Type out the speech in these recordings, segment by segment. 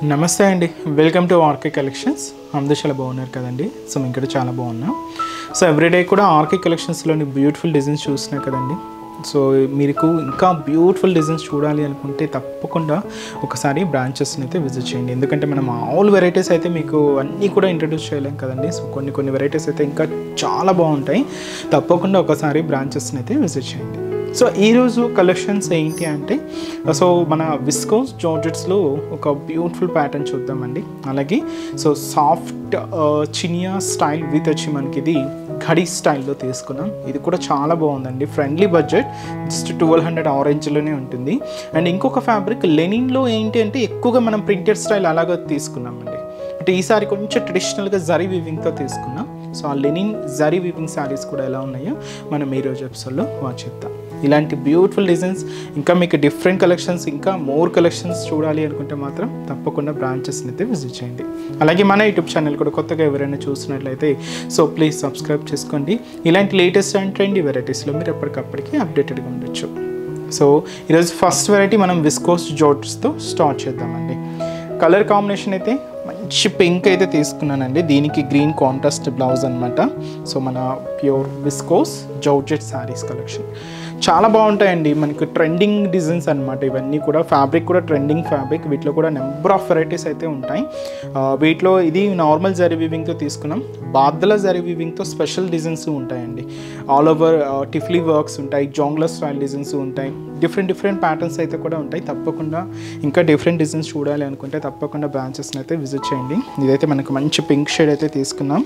నమస్తే అండి, welcome to RK collections. అందరూ చాలా బాగున్నారు కదండి. సో మేము ఇక్కడ చాలా బాగున్నాం. సో ఎవ్రీడే కూడా ఆర్కే కలెక్షన్స్లోని బ్యూటిఫుల్ డిజైన్స్ చూస్తున్నాం కదండి. సో మీకు ఇంకా బ్యూటిఫుల్ డిజైన్స్ చూడాలి అనుకుంటే తప్పకుండా ఒకసారి బ్రాంచెస్ని అయితే విజిట్ చేయండి. ఎందుకంటే మనం ఆల్ వెరైటీస్ అయితే మీకు అన్నీ కూడా ఇంట్రడ్యూస్ చేయలేం కదండి. సో కొన్ని వెరైటీస్ అయితే ఇంకా చాలా బాగుంటాయి. తప్పకుండా ఒకసారి బ్రాంచెస్ని అయితే విజిట్ చేయండి. సో ఈరోజు కలెక్షన్స్ ఏంటి అంటే, సో మన విస్కోస్ జార్జెట్స్లో ఒక బ్యూటిఫుల్ ప్యాటర్న్ చూద్దామండి. అలాగే so soft Chiniya style with వచ్చి మనకి ఇది ఘడి స్టైల్లో తీసుకున్నాం. ఇది కూడా చాలా బాగుందండి. ఫ్రెండ్లీ బడ్జెట్, జస్ట్ 1200 ఆరెంజ్లోనే ఉంటుంది. అండ్ ఇంకొక ఫ్యాబ్రిక్ లెనిన్లో ఏంటి అంటే ఎక్కువగా మనం ప్రింటెడ్ స్టైల్ అలాగా తీసుకున్నామండి. అంటే ఈసారి కొంచెం ట్రెడిషనల్గా జరీ వీవింగ్తో తీసుకున్నాం. సో ఆ లెనిన్ జరీ వీవింగ్ శారీస్ కూడా ఎలా ఉన్నాయో మనం ఈరోజు ఎపిసోడ్లో వాచ్ చేద్దాం. ఇలాంటి బ్యూటిఫుల్ డిజైన్స్ ఇంకా మీకు డిఫరెంట్ కలెక్షన్స్, ఇంకా మోర్ కలెక్షన్స్ చూడాలి అనుకుంటే మాత్రం తప్పకుండా బ్రాంచెస్ని అయితే విజిట్ చేయండి. అలాగే మన యూట్యూబ్ ఛానల్ కూడా కొత్తగా ఎవరైనా చూసినట్లయితే సో ప్లీజ్ సబ్స్క్రైబ్ చేసుకోండి. ఇలాంటి లేటెస్ట్ అండ్ ట్రెండీ వెరైటీస్లో మీరు ఎప్పటికప్పటికి అప్డేటెడ్గా ఉండొచ్చు. సో ఈరోజు ఫస్ట్ వెరైటీ మనం విస్కోస్ జార్జెట్స్తో స్టార్ట్ చేద్దామండి. కలర్ కాంబినేషన్ అయితే మంచి పింక్ అయితే తీసుకున్నానండి. దీనికి గ్రీన్ కాంట్రాస్ట్ బ్లౌజ్ అనమాట. సో మన pure viscose georgette saris collection చాలా బాగుంటాయండి. మనకు ట్రెండింగ్ డిజైన్స్ అనమాట. ఇవన్నీ కూడా ఫ్యాబ్రిక్ కూడా ట్రెండింగ్ ఫ్యాబ్రిక్. వీటిలో కూడా నెంబర్ ఆఫ్ వెరైటీస్ అయితే ఉంటాయి. వీటిలో ఇది నార్మల్ జరీ వీవింగ్తో తీసుకున్నాం. బాద్దల జరీ వీవింగ్తో స్పెషల్ డిజైన్స్ ఉంటాయండి. ఆల్ ఓవర్ టిఫ్లీ వర్క్స్ ఉంటాయి, జాంగ్లర్ స్టైల్ డిజైన్స్ ఉంటాయి, డిఫరెంట్ ప్యాటర్న్స్ అయితే కూడా ఉంటాయి. తప్పకుండా ఇంకా డిఫరెంట్ డిజైన్స్ చూడాలి అనుకుంటే తప్పకుండా బ్రాంచెస్ని అయితే విజిట్ చేయండి. ఇదైతే మనకు మంచి పింక్ షేడ్ అయితే తీసుకున్నాం.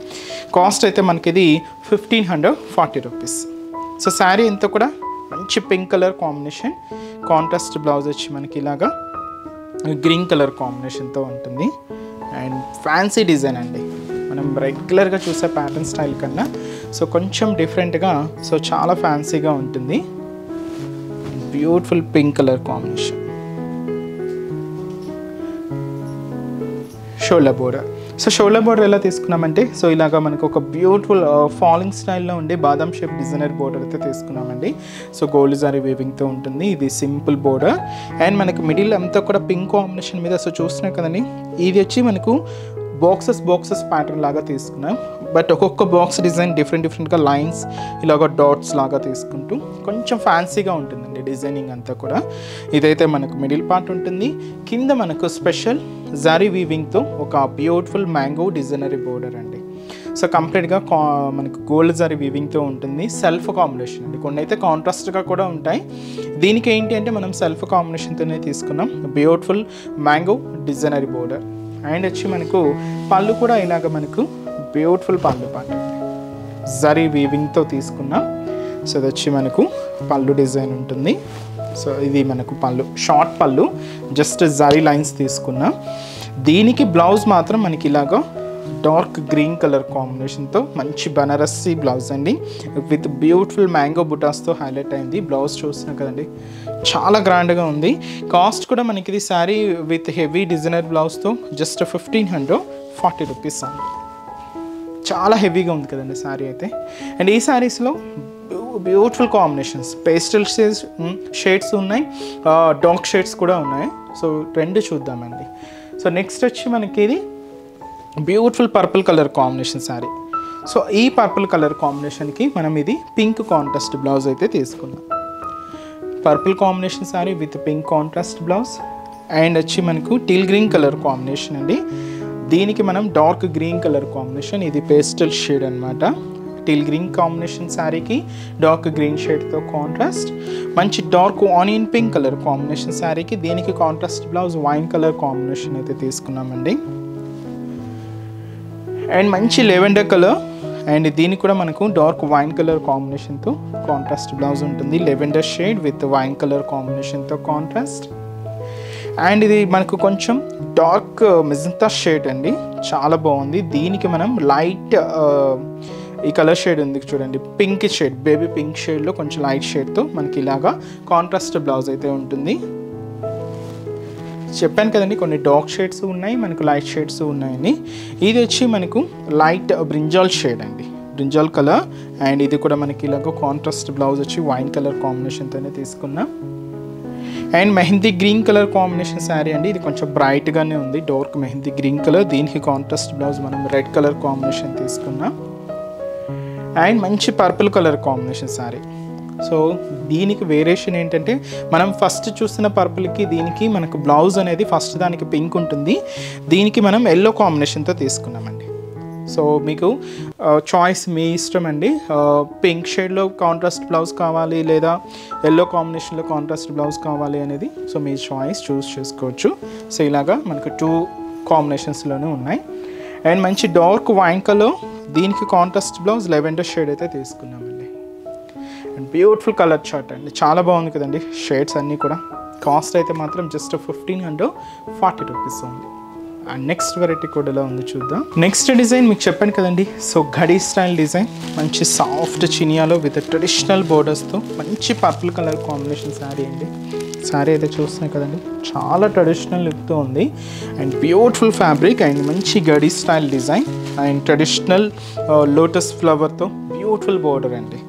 కాస్ట్ అయితే మనకి ఇది 1540 రూపీస్. సో శారీ అంతా కూడా మంచి pink colour combination, contrast blouse వచ్చి మనకి ఇలాగా గ్రీన్ కలర్ కాంబినేషన్తో ఉంటుంది. అండ్ ఫ్యాన్సీ డిజైన్ అండి. మనం రెగ్యులర్గా చూసే ప్యాటర్న్ స్టైల్ కన్నా సో కొంచెం డిఫరెంట్గా, సో చాలా ఫ్యాన్సీగా ఉంటుంది. Beautiful pink colour combination. Shoulder border. So shoulder border ఎలా తీసుకున్నామంటే, సో ఇలాగా మనకు ఒక బ్యూటిఫుల్ ఫాలింగ్ స్టైల్లో ఉండే బాదం షేప్ డిజైనర్ బోర్డర్ అయితే తీసుకున్నామండి. సో గోల్డ్ జరీ వీవింగ్తో ఉంటుంది. ఇది సింపుల్ బోర్డర్. అండ్ మనకు మిడిల్ అంతా కూడా పింక్ కాంబినేషన్ మీద సో చూస్తున్నాం కదండి. ఇది వచ్చి మనకు బాక్సెస్ ప్యాటర్న్ లాగా తీసుకున్నాం. బట్ ఒక్కొక్క బాక్స్ డిజైన్ డిఫరెంట్గా లైన్స్ ఇలాగ డాట్స్ లాగా తీసుకుంటూ కొంచెం ఫ్యాన్సీగా ఉంటుందండి డిజైనింగ్ అంతా కూడా. ఇదైతే మనకు మిడిల్ పార్ట్ ఉంటుంది. కింద మనకు స్పెషల్ జరీ వీవింగ్తో ఒక బ్యూటిఫుల్ మ్యాంగో డిజైనరీ బోర్డర్ అండి. సో కంప్లీట్గా మనకు గోల్డ్ జరీ వీవింగ్తో ఉంటుంది. సెల్ఫ్ కాంబినేషన్ అండి. కొన్ని అయితే కాంట్రాస్ట్గా కూడా ఉంటాయి. దీనికి ఏంటి అంటే మనం సెల్ఫ్ కాంబినేషన్తోనే తీసుకున్నాం. Beautiful mango designery border. And వచ్చి మనకు పళ్ళు కూడా ఇలాగ మనకు బ్యూటిఫుల్ పళ్ళు పాట జరీ వీవింగ్తో తీసుకున్నాం. సో ఇది వచ్చి మనకు పళ్ళు డిజైన్ ఉంటుంది. సో ఇది మనకు పళ్ళు, షార్ట్ పళ్ళు, జస్ట్ జరీ లైన్స్ తీసుకున్నాం. దీనికి బ్లౌజ్ మాత్రం మనకి ఇలాగ డార్క్ గ్రీన్ కలర్ కాంబినేషన్తో మంచి బనారస్సీ బ్లౌజ్ అండి. విత్ బ్యూటిఫుల్ మ్యాంగో బుటాస్తో హైలైట్ అయింది. బ్లౌజ్ చూస్తున్నాం కదండి, చాలా గ్రాండ్గా ఉంది. కాస్ట్ కూడా మనకి ఇది శారీ విత్ హెవీ డిజైనర్ బ్లౌజ్తో జస్ట్ 1540 రూపీస్ ఉంది. చాలా హెవీగా ఉంది కదండి శారీ అయితే. అండ్ ఈ శారీస్లో బ్యూటిఫుల్ కాంబినేషన్స్, పేస్టల్ షేడ్స్ ఉన్నాయి, డార్క్ షేడ్స్ కూడా ఉన్నాయి. సో రెండు చూద్దామండి. సో నెక్స్ట్ వచ్చి మనకి ఇది beautiful purple colour combination sari. So ఈ పర్పుల్ కలర్ కాంబినేషన్కి మనం ఇది పింక్ కాంట్రాస్ట్ బ్లౌజ్ అయితే తీసుకున్నాం. Purple combination sari with pink contrast blouse. And వచ్చి మనకు టీల్ గ్రీన్ కలర్ కాంబినేషన్ అండి. దీనికి మనం డార్క్ గ్రీన్ కలర్ కాంబినేషన్, ఇది పేస్టల్ షేడ్ అనమాట. టీల్ గ్రీన్ కాంబినేషన్ శారీకి డార్క్ గ్రీన్ షేడ్తో కాంట్రాస్ట్. మంచి dark onion pink colour combination శారీకి దీనికి contrast blouse wine colour combination అయితే తీసుకున్నామండి. అండ్ మంచి లెవెండర్ కలర్. అండ్ దీనికి కూడా మనకు డార్క్ వైన్ కలర్ కాంబినేషన్తో కాంట్రాస్ట్ బ్లౌజ్ ఉంటుంది. Lavender shade with wine colour కాంబినేషన్తో కాంట్రాస్ట్. అండ్ ఇది మనకు కొంచెం డార్క్ మెజంతా షేడ్ అండి, చాలా బాగుంది. దీనికి మనం లైట్ ఈ కలర్ షేడ్ ఉంది చూడండి, పింక్ షేడ్, బేబీ పింక్ షేడ్లో కొంచెం లైట్ షేడ్తో మనకి ఇలాగా కాంట్రాస్ట్ బ్లౌజ్ అయితే ఉంటుంది. చెప్పాను కదండి, కొన్ని డార్క్ షేడ్స్ ఉన్నాయి, మనకు లైట్ షేడ్స్ ఉన్నాయని. ఇది వచ్చి మనకు లైట్ బ్రింజాల్ షేడ్ అండి, బ్రింజాల్ కలర్. అండ్ ఇది కూడా మనకి ఇలాగ కాంట్రాస్ట్ బ్లౌజ్ వచ్చి వైన్ కలర్ కాంబినేషన్తోనే తీసుకున్నాం. And mehndi green colour combination sari అండి. ఇది కొంచెం బ్రైట్గానే ఉంది, డార్క్ మెహందీ గ్రీన్ కలర్. దీనికి కాంట్రాస్ట్ బ్లౌజ్ మనం రెడ్ కలర్ కాంబినేషన్ తీసుకున్నాం. అండ్ మంచి purple colour combination sari. So దీనికి వేరియేషన్ ఏంటంటే మనం ఫస్ట్ చూస్తున్న పర్పుల్కి దీనికి మనకు బ్లౌజ్ అనేది ఫస్ట్ దానికి పింక్ ఉంటుంది, దీనికి మనం ఎల్లో కాంబినేషన్తో తీసుకున్నామండి. సో మీకు చాయిస్ మీ ఇష్టం అండి. పింక్ షేడ్లో కాంట్రాస్ట్ బ్లౌజ్ కావాలి లేదా ఎల్లో కాంబినేషన్లో కాంట్రాస్ట్ బ్లౌజ్ కావాలి అనేది సో మీ చాయిస్ చూస్ చేసుకోవచ్చు. సో ఇలాగా మనకు 2 కాంబినేషన్స్లోనే ఉన్నాయి. అండ్ మంచి డార్క్ వైన్ కలర్, దీనికి కాంట్రాస్ట్ బ్లౌజ్ లెవెండర్ షేడ్ అయితే తీసుకున్నామండి. అండ్ బ్యూటిఫుల్ కలర్ చార్ట్ అండి, చాలా బాగుంది కదండి షేడ్స్ అన్నీ కూడా. కాస్ట్ అయితే మాత్రం జస్ట్ 1540 రూపీస్ ఉంది. అండ్ నెక్స్ట్ వెరైటీ కూడా ఎలా ఉంది చూద్దాం. నెక్స్ట్ డిజైన్ మీకు చెప్పాను కదండి, సో ఘడి స్టైల్ డిజైన్, మంచి సాఫ్ట్ చినియాలో విత్ ట్రెడిషనల్ బోర్డర్స్తో మంచి పర్పుల్ కలర్ కాంబినేషన్ శారీ అండి. శారీ అయితే చూస్తున్నాయి కదండి, చాలా ట్రెడిషనల్ లుక్తో ఉంది. అండ్ బ్యూటిఫుల్ ఫ్యాబ్రిక్ అండ్ మంచి గడి style design and traditional lotus ఫ్లవర్తో బ్యూటిఫుల్ బోర్డర్ అండి.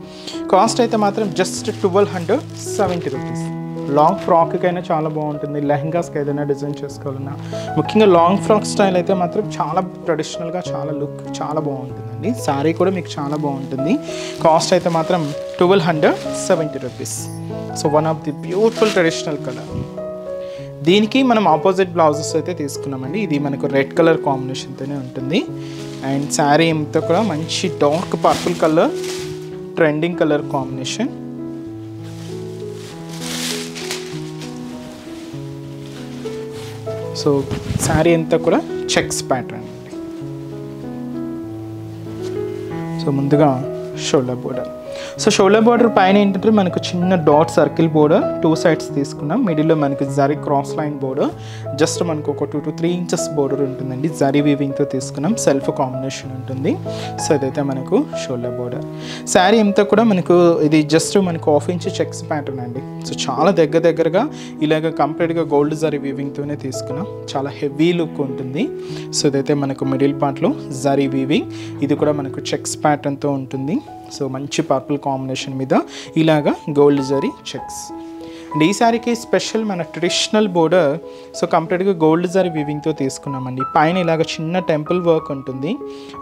కాస్ట్ అయితే మాత్రం జస్ట్ 1270 రూపీస్. లాంగ్ ఫ్రాక్కి అయినా చాలా బాగుంటుంది, లెహంగాస్కి ఏదైనా డిజైన్ చేసుకోవాలన్నా, ముఖ్యంగా లాంగ్ ఫ్రాక్ స్టైల్ అయితే మాత్రం చాలా ట్రెడిషనల్గా చాలా లుక్ చాలా బాగుంటుందండి. శారీ కూడా మీకు చాలా బాగుంటుంది. కాస్ట్ అయితే మాత్రం 1270 rupees. So one of the beautiful traditional colour. దీనికి మనం ఆపోజిట్ బ్లౌజెస్ అయితే తీసుకున్నామండి. ఇది మనకు రెడ్ కలర్ కాంబినేషన్తోనే ఉంటుంది. అండ్ శారీ అంతా కూడా మంచి dark purple colour trending colour combination. So sari అంతా కూడా చెక్స్ ప్యాటర్న్ అండి. సో ముందుగా shoulder border. So shoulder border పైన ఏంటంటే మనకు చిన్న డాట్ సర్కిల్ బోర్డర్ 2 సైడ్స్ తీసుకున్నాం. మిడిల్లో మనకి zari cross line border, just మనకు ఒక 2 to 3 ఇంచెస్ బోర్డర్ ఉంటుందండి. జరీ వీవింగ్తో తీసుకున్నాం, సెల్ఫ్ కాంబినేషన్ ఉంటుంది. సో ఇదైతే మనకు షోల్డర్ బోర్డర్. శారీ అంతా కూడా మనకు ఇది జస్ట్ మనకు 1/2 ఇంచ్ చెక్స్ ప్యాటర్న్ అండి. సో చాలా దగ్గరగా ఇలాగ కంప్లీట్గా గోల్డ్ జరీ వీవింగ్తోనే తీసుకున్నాం, చాలా హెవీ లుక్ ఉంటుంది. సో ఇదైతే మనకు మిడిల్ పార్ట్లో జరీ వీవింగ్, ఇది కూడా మనకు చెక్స్ ప్యాటర్న్తో ఉంటుంది. సో మంచి పర్పుల్ కాంబినేషన్ మీద ఇలాగా గోల్డ్ జరీ చెక్స్. అండ్ ఈ శారీకి స్పెషల్ మన ట్రెడిషనల్ బోర్డర్ సో కంప్లీట్గా గోల్డ్ జరీ వీవింగ్తో తీసుకున్నామండి. పైన ఇలాగ చిన్న టెంపుల్ వర్క్ ఉంటుంది,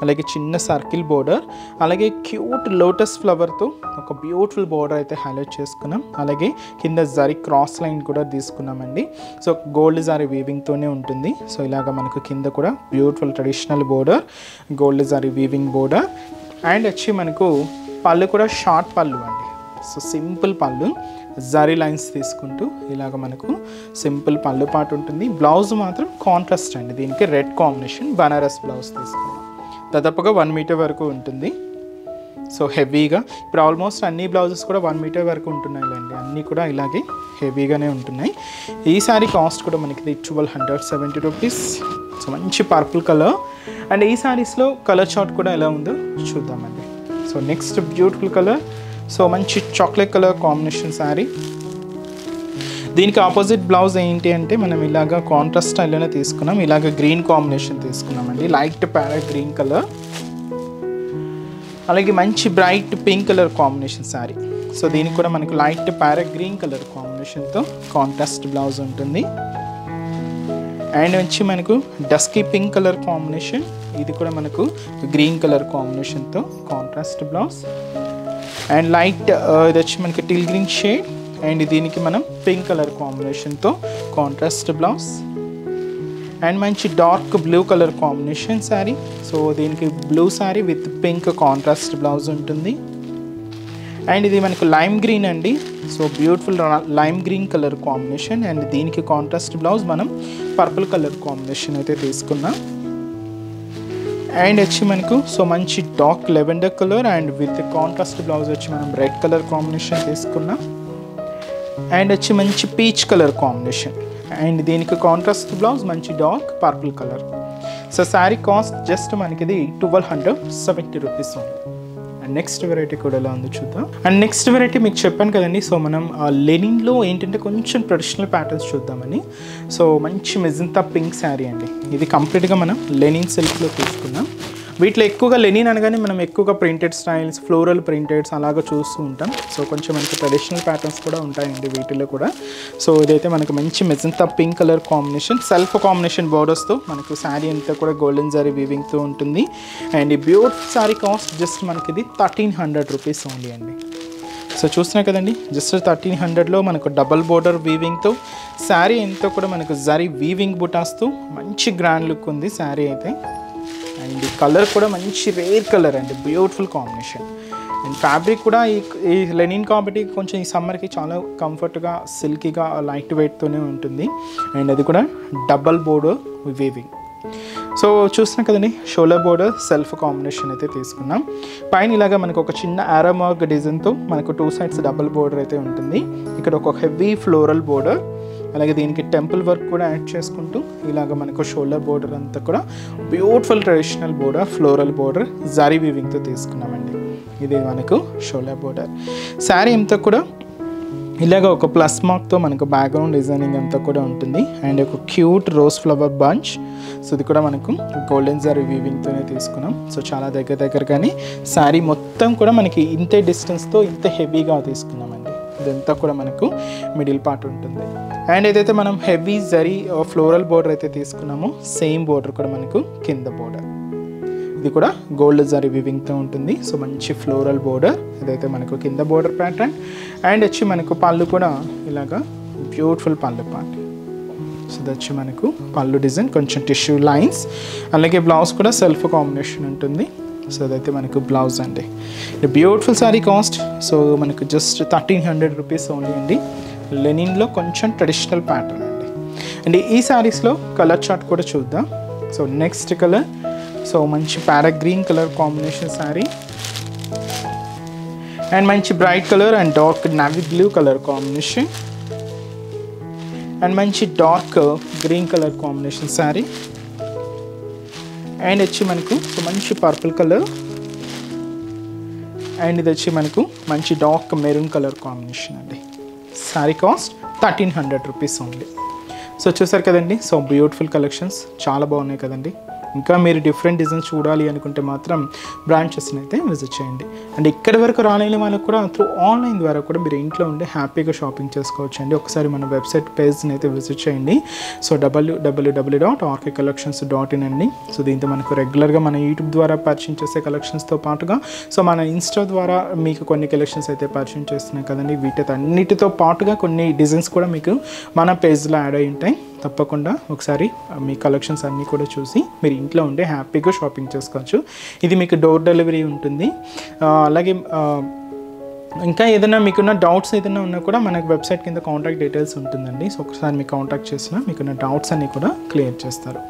అలాగే చిన్న సర్కిల్ బోర్డర్, అలాగే క్యూట్ లోటస్ ఫ్లవర్తో ఒక బ్యూటిఫుల్ బోర్డర్ అయితే హైలైట్ చేసుకున్నాం. అలాగే కింద జరీ క్రాస్ లైన్ కూడా తీసుకున్నామండి. సో గోల్డ్ జరీ వీవింగ్తోనే ఉంటుంది. సో ఇలాగ మనకు కింద కూడా beautiful traditional border, gold zari weaving border. And వచ్చి మనకు పళ్ళు కూడా షార్ట్ పళ్ళు అండి. సో సింపుల్ పళ్ళు, జరీ లైన్స్ తీసుకుంటూ ఇలాగ మనకు సింపుల్ పళ్ళు పాటు ఉంటుంది. బ్లౌజ్ మాత్రం కాంట్రాస్ట్ అండి, దీనికి రెడ్ కాంబినేషన్ బనారస్ బ్లౌజ్ తీసుకున్నాం. దాదాపుగా 1 మీటర్ వరకు ఉంటుంది. సో హెవీగా ఇప్పుడు ఆల్మోస్ట్ అన్ని బ్లౌజెస్ కూడా 1 మీటర్ వరకు ఉంటున్నాయిలేండి, అన్నీ కూడా ఇలాగే హెవీగానే ఉంటున్నాయి. ఈ సారీ కాస్ట్ కూడా మనకి 1270 రూపీస్. సో మంచి పర్పుల్ కలర్. అండ్ ఈ సారీస్లో కలర్ చార్ట్ కూడా ఎలా ఉందో చూద్దామండి. So next beautiful colour, so మంచి చాక్లెట్ కలర్ కాంబినేషన్ శారీ. దీనికి ఆపోజిట్ బ్లౌజ్ ఏంటి అంటే మనం ఇలాగా కాంట్రాస్ట్ స్టైల్లోనే తీసుకున్నాం. ఇలాగ గ్రీన్ కాంబినేషన్ తీసుకున్నామండి, లైట్ ప్యారెట్ గ్రీన్ కలర్, అలాగే మంచి bright pink colour combination sari. So దీనికి కూడా మనకు లైట్ ప్యారెట్ గ్రీన్ కలర్ కాంబినేషన్తో కాంట్రాస్ట్ బ్లౌజ్ ఉంటుంది. అండ్ వచ్చి మనకు డస్కీ పింక్ కలర్ కాంబినేషన్, ఇది కూడా మనకు గ్రీన్ కలర్ కాంబినేషన్తో కాంట్రాస్ట్ బ్లౌజ్. అండ్ లైట్ ఇది వచ్చి మనకి టిల్ గ్రీన్ షేడ్, అండ్ దీనికి మనం పింక్ కలర్ కాంబినేషన్తో కాంట్రాస్ట్ బ్లౌజ్. అండ్ మంచి dark blue colour combination sari. So దీనికి blue sari with pink contrast blouse ఉంటుంది. అండ్ ఇది మనకు లైమ్ గ్రీన్ అండి. So beautiful lime green colour combination. And దీనికి కాంట్రాస్ట్ బ్లౌజ్ మనం పర్పుల్ కలర్ కాంబినేషన్ అయితే తీసుకున్నాం. అండ్ వచ్చి మనకు సో మంచి dark lavender colour and with contrast blouse వచ్చి మనం రెడ్ కలర్ కాంబినేషన్ తీసుకున్నాం. అండ్ వచ్చి మంచి పీచ్ కలర్ కాంబినేషన్. అండ్ దీనికి కాంట్రాస్ట్ బ్లౌజ్ మంచి dark purple colour. So sari cost just మనకి ఇది 1270 రూపీస్ ఉంది. అండ్ నెక్స్ట్ వెరైటీ కూడా ఎలా ఉంది చూద్దాం. అండ్ నెక్స్ట్ వెరైటీ మీకు చెప్పాను కదండి, సో మనం లెనిన్లో ఏంటంటే కొంచెం ట్రెడిషనల్ ప్యాటర్న్స్ చూద్దామని. సో మంచి మెజంతా పింక్ శారీ అండి. ఇది కంప్లీట్గా మనం లెనిన్ సిల్క్లో తీసుకున్నాం. వీటిలో ఎక్కువగా లెనిన్ అనగానే మనం ఎక్కువగా ప్రింటెడ్ స్టైల్స్, ఫ్లోరల్ ప్రింటెడ్స్ అలాగా చూస్తూ ఉంటాం. సో కొంచెం మనకి ట్రెడిషనల్ ప్యాటర్న్స్ కూడా ఉంటాయండి వీటిలో కూడా. సో ఇదైతే మనకి మంచి magenta pink colour combination, self combination బోర్డర్స్తో మనకు శారీ అంతా కూడా గోల్డెన్ జరీ వీవింగ్తో ఉంటుంది. అండ్ ఈ బ్యూటిఫుల్ శారీ కాస్ట్ జస్ట్ మనకి ఇది 1300 రూపీస్ ఓన్లీ అండి. సో చూస్తున్నా కదండి, జస్ట్ 1300లో మనకు డబల్ బోర్డర్ వీవింగ్తో శారీ ఎంతో కూడా మనకు జరీ వీవింగ్ బుటాస్తో మంచి గ్రాండ్ లుక్ ఉంది శారీ అయితే. అండ్ ఈ కలర్ కూడా మంచి రేర్ కలర్ అండి, బ్యూటిఫుల్ కాంబినేషన్. అండ్ ఫ్యాబ్రిక్ కూడా ఈ లెనిన్ కాబట్టి కొంచెం ఈ సమ్మర్కి చాలా కంఫర్ట్గా, సిల్కీగా, లైట్ వెయిట్తోనే ఉంటుంది. అండ్ అది కూడా డబల్ బోర్డర్ వీవింగ్. సో చూస్తున్నాం కదండి, షోల్డర్ బోర్డర్ సెల్ఫ్ కాంబినేషన్ అయితే తీసుకున్నాం. పైన ఇలాగా మనకు ఒక చిన్న ఆరో మార్క్ డిజైన్తో మనకు 2 సైడ్స్ డబుల్ బోర్డర్ అయితే ఉంటుంది. ఇక్కడ ఒక హెవీ ఫ్లోరల్ బోర్డర్, అలాగే దీనికి టెంపుల్ వర్క్ కూడా యాడ్ చేసుకుంటూ ఇలాగ మనకు షోల్డర్ బోర్డర్ అంతా కూడా beautiful traditional border, floral border zari వీవింగ్తో తీసుకున్నామండి. ఇది మనకు షోల్డర్ బోర్డర్. శారీ అంతా కూడా ఇలాగ ఒక ప్లస్ మార్క్తో మనకు బ్యాక్గ్రౌండ్ డిజైనింగ్ అంతా కూడా ఉంటుంది. అండ్ ఒక cute rose flower bunch. So ఇది కూడా మనకు గోల్డెన్ జరీ వీవింగ్తోనే తీసుకున్నాం. సో చాలా దగ్గర కానీ శారీ మొత్తం కూడా మనకి ఇంతే డిస్టెన్స్తో ఇంత హెవీగా తీసుకున్నామండి. ఇదంతా కూడా మనకు మిడిల్ పార్ట్ ఉంటుంది. అండ్ ఏదైతే మనం హెవీ జరీ ఫ్లోరల్ బోర్డర్ అయితే తీసుకున్నామో సేమ్ బోర్డర్ కూడా మనకు కింద బోర్డర్, ఇది కూడా గోల్డ్ జరీ వీవింగ్తో ఉంటుంది. సో మంచి ఫ్లోరల్ బోర్డర్, ఇదైతే మనకు కింద బోర్డర్ ప్యాటర్న్. అండ్ వచ్చి మనకు పళ్ళు కూడా ఇలాగా బ్యూటిఫుల్ పళ్ళు పార్ట్. సో ఇది వచ్చి మనకు పళ్ళు డిజైన్, కొంచెం టిష్యూ లైన్స్. అలాగే బ్లౌజ్ కూడా సెల్ఫ్ కాంబినేషన్ ఉంటుంది. సో అదైతే మనకు బ్లౌజ్ అండి. బ్యూటిఫుల్ శారీ కాస్ట్ సో మనకు జస్ట్ 1300 రూపీస్ ఓన్లీ అండి. లెనిన్లో కొంచెం ట్రెడిషనల్ ప్యాటర్న్ అండి. అండ్ ఈ శారీస్లో కలర్ చార్ట్ కూడా చూద్దాం. సో నెక్స్ట్ కలర్, సో మంచి parrot green colour combination sari. And మంచి bright colour and dark navy blue colour combination. And మంచి dark green colour combination sari. And వచ్చి మనకు మంచి పర్పుల్ కలర్. అండ్ ఇది వచ్చి మనకు మంచి డార్క్ మెరూన్ కలర్ కాంబినేషన్ అండి. Sari cost 1300 rupees only. So చూసారు కదండి, సో బ్యూటిఫుల్ కలెక్షన్స్ చాలా బాగున్నాయి కదండి. ఇంకా మీరు డిఫరెంట్ డిజైన్స్ చూడాలి అనుకుంటే మాత్రం బ్రాంచెస్ని అయితే విజిట్ చేయండి. అండ్ ఇక్కడి వరకు రాలేని వాళ్ళకు కూడా త్రూ ఆన్లైన్ ద్వారా కూడా మీరు ఇంట్లో ఉండి హ్యాపీగా షాపింగ్ చేసుకోవచ్చు అండి. ఒకసారి మన వెబ్సైట్ పేజ్ని అయితే విజిట్ చేయండి. సో www.rkcollections.in అండి. సో దీంతో మనకు రెగ్యులర్గా మన యూట్యూబ్ ద్వారా పరిచయం చేసే కలెక్షన్స్తో పాటుగా సో మన ఇన్స్టా ద్వారా మీకు కొన్ని కలెక్షన్స్ అయితే పరిచయం చేస్తున్నాయి కదండి. వీటన్నిటితో పాటుగా కొన్ని డిజైన్స్ కూడా మీకు మన పేజ్లో యాడ్ అయి ఉంటాయి. తప్పకుండా ఒకసారి మీ కలెక్షన్స్ అన్నీ కూడా చూసి మీరు ఇంట్లో ఉండే హ్యాపీగా షాపింగ్ చేసుకోవచ్చు. ఇది మీకు డోర్ డెలివరీ ఉంటుంది. అలాగే ఇంకా ఏదైనా మీకున్న డౌట్స్ ఏదైనా ఉన్నా కూడా మనకు వెబ్సైట్ కింద కాంటాక్ట్ డీటెయిల్స్ ఉంటుందండి. సో ఒకసారి మీకు కాంటాక్ట్ చేసినా మీకున్న డౌట్స్ అన్నీ కూడా క్లియర్ చేస్తారు.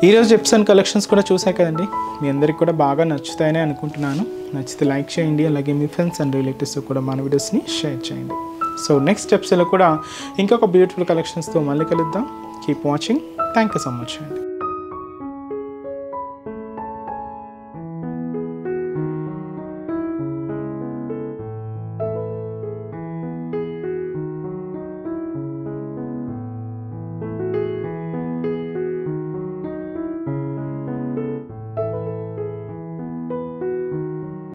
ఈరోజు ఎప్సన్ కలెక్షన్స్ కూడా చూసాయి కదండి, మీ అందరికి కూడా బాగా నచ్చుతాయని అనుకుంటున్నాను. నచ్చితే లైక్ చేయండి, అలాగే మీ ఫ్రెండ్స్ అండ్ రిలేటివ్స్ కూడా మన వీడియోస్ని షేర్ చేయండి. సో నెక్స్ట్ స్టెప్స్లో కూడా ఇంకొక బ్యూటిఫుల్ కలెక్షన్స్తో మళ్ళీ కలుద్దాం. Keep watching. Thank you so much అండి.